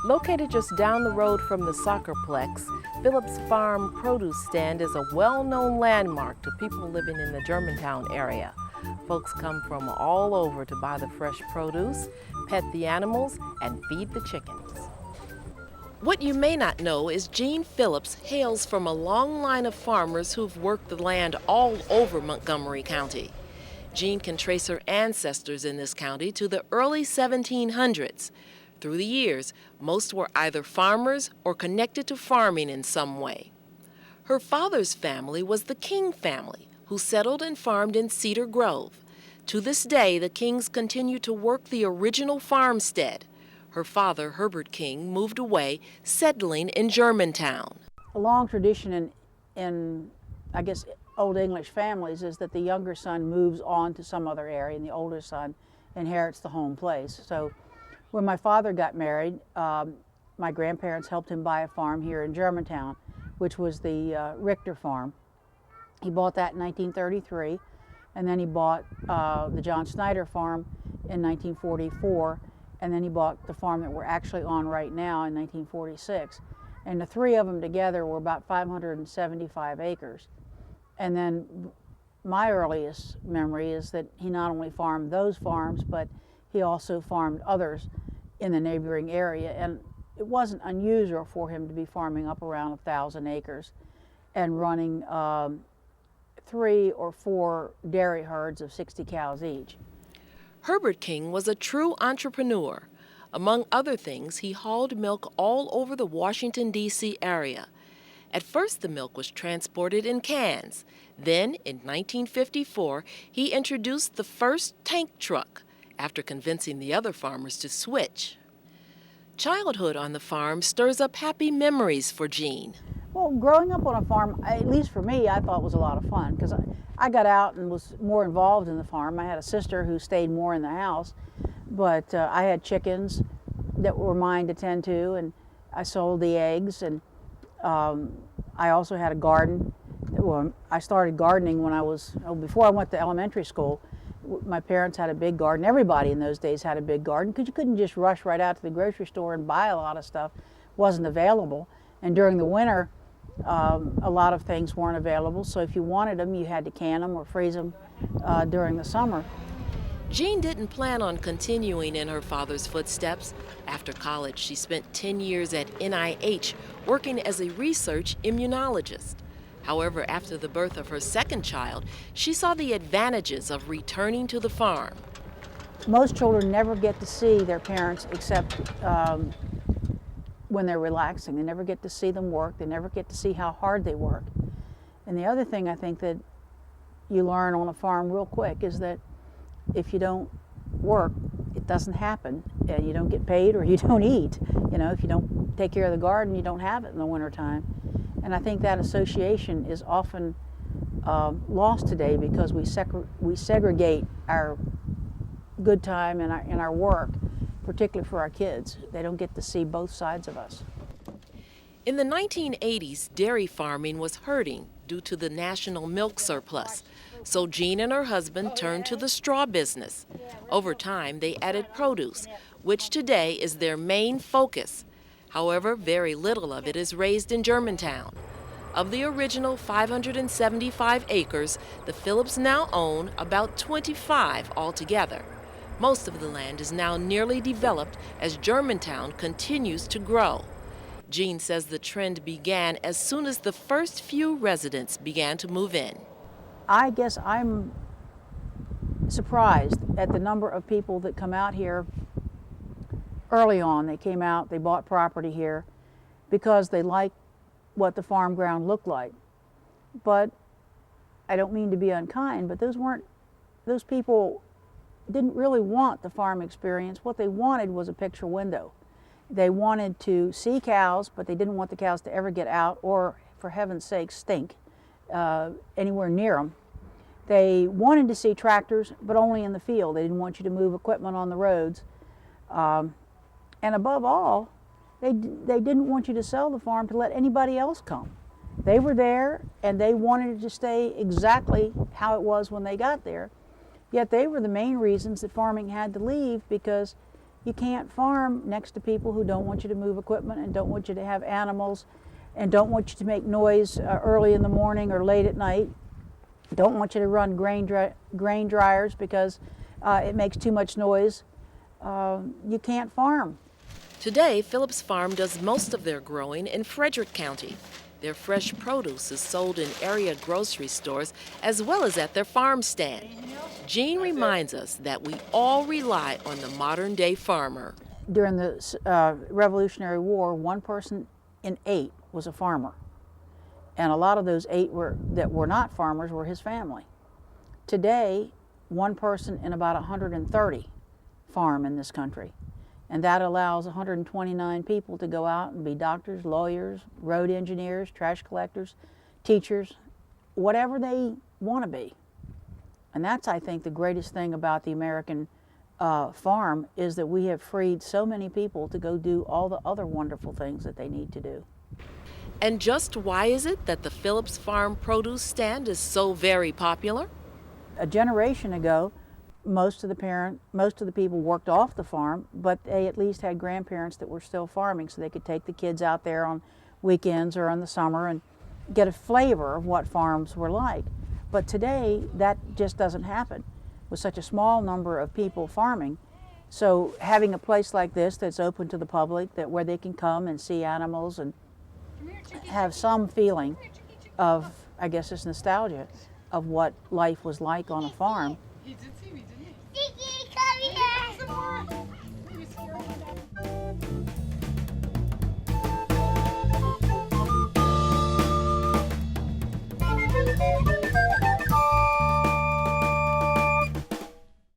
Located just down the road from the soccerplex, Phillips Farm produce stand is a well-known landmark to people living in the Germantown area. Folks come from all over to buy the fresh produce, pet the animals, and feed the chickens. What you may not know is Gene Phillips hails from a long line of farmers who've worked the land all over Montgomery County. Gene can trace her ancestors in this county to the early 1700s. Through the years, most were either farmers or connected to farming in some way. Her father's family was the King family, who settled and farmed in Cedar Grove. To this day, the Kings continue to work the original farmstead. Her father, Herbert King, moved away, settling in Germantown. A long tradition in I guess, Old English families is that the younger son moves on to some other area and the older son inherits the home place. So when my father got married, my grandparents helped him buy a farm here in Germantown, which was the Richter farm. He bought that in 1933, and then he bought the John Snyder farm in 1944, and then he bought the farm that we're actually on right now in 1946. And the three of them together were about 575 acres. And then my earliest memory is that he not only farmed those farms, but he also farmed others in the neighboring area. And it wasn't unusual for him to be farming up around 1,000 acres and running 3 or 4 dairy herds of 60 cows each. Herbert King was a true entrepreneur. Among other things, he hauled milk all over the Washington, D.C. area. At first, the milk was transported in cans. Then, in 1954, he introduced the first tank truck after convincing the other farmers to switch. Childhood on the farm stirs up happy memories for Gene. Well, growing up on a farm, at least for me, I thought was a lot of fun because I got out and was more involved in the farm. I had a sister who stayed more in the house, but I had chickens that were mine to tend to, and I sold the eggs, and I also had a garden. Well, I started gardening when I was, before I went to elementary school. My parents had a big garden. Everybody in those days had a big garden because you couldn't just rush right out to the grocery store and buy a lot of stuff. It wasn't available. And during the winter, a lot of things weren't available. So if you wanted them, you had to can them or freeze them during the summer. Gene didn't plan on continuing in her father's footsteps. After college, she spent 10 years at NIH working as a research immunologist. However, after the birth of her second child, she saw the advantages of returning to the farm. Most children never get to see their parents except when they're relaxing. They never get to see them work. They never get to see how hard they work. And the other thing I think that you learn on a farm real quick is that if you don't work, it doesn't happen, and you don't get paid or you don't eat. You know, if you don't take care of the garden, you don't have it in the wintertime. And I think that association is often lost today because we segregate our good time and our work, particularly for our kids. They don't get to see both sides of us. In the 1980s, dairy farming was hurting due to the national milk surplus. So Gene and her husband turned to the straw business. Over time, they added produce, which today is their main focus. However, very little of it is raised in Germantown. Of the original 575 acres, the Phillips now own about 25 altogether. Most of the land is now nearly developed as Germantown continues to grow. Gene says the trend began as soon as the first few residents began to move in. I guess I'm surprised at the number of people that come out here early on. They came out, they bought property here because they liked what the farm ground looked like. But I don't mean to be unkind, but those people didn't really want the farm experience. What they wanted was a picture window. They wanted to see cows, but they didn't want the cows to ever get out or, for heaven's sake, stink anywhere near them. They wanted to see tractors, but only in the field. They didn't want you to move equipment on the roads. And above all, they didn't want you to sell the farm to let anybody else come. They were there, and they wanted it to stay exactly how it was when they got there. Yet they were the main reasons that farming had to leave, because You can't farm next to people who don't want you to move equipment and don't want you to have animals and don't want you to make noise early in the morning or late at night. Don't want you to run grain dryers because it makes too much noise. You can't farm. Today, Phillips Farm does most of their growing in Frederick County. Their fresh produce is sold in area grocery stores as well as at their farm stand. Jean reminds us that we all rely on the modern-day farmer. During the Revolutionary War, 1 person in 8 was a farmer. And a lot of those 8 that were not farmers were his family. Today, 1 person in about 130 farm in this country. And that allows 129 people to go out and be doctors, lawyers, road engineers, trash collectors, teachers, whatever they want to be. And that's, I think, the greatest thing about the American farm is that we have freed so many people to go do all the other wonderful things that they need to do. And just why is it that the Phillips Farm produce stand is so very popular? A generation ago, most of the people worked off the farm, but they at least had grandparents that were still farming, so they could take the kids out there on weekends or in the summer and get a flavor of what farms were like. But today, that just doesn't happen with such a small number of people farming. So having a place like this that's open to the public, where they can come and see animals and have some feeling of, I guess it's nostalgia, of what life was like on a farm. He did see me, didn't he? Come here!